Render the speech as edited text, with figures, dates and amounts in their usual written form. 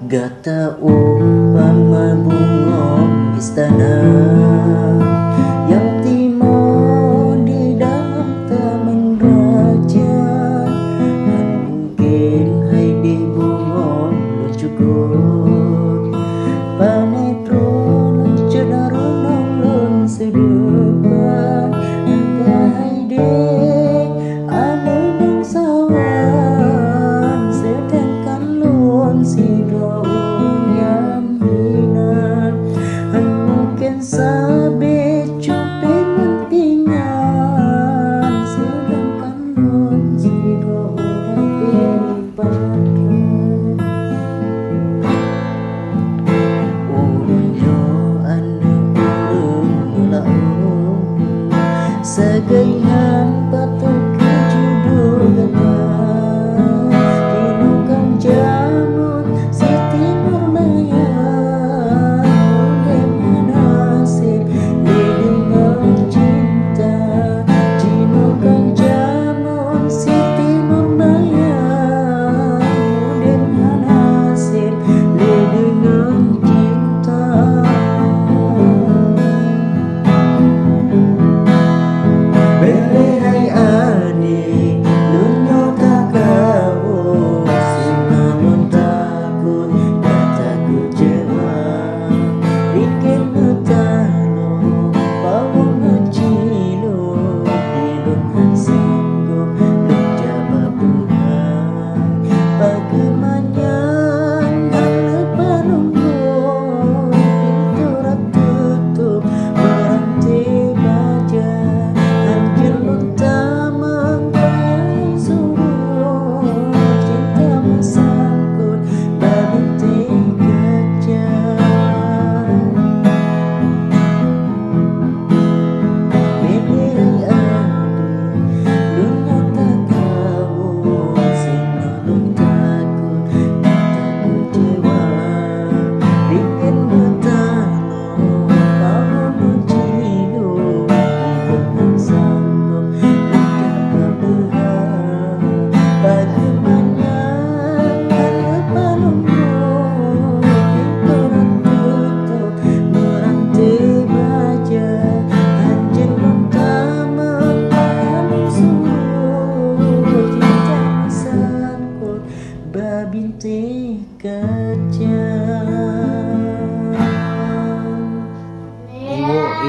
Gata umpama bunga istana yang timun di dalam taman raja, mungkin hai di bunga lucu gut panetron cedaron lon sedepan hai dek ane bangsawan sedangkan lon sido yang hina mungkin sabe cupe mentingan sedangkan lon sido orang beribadah ulunyo ane ulun mula segai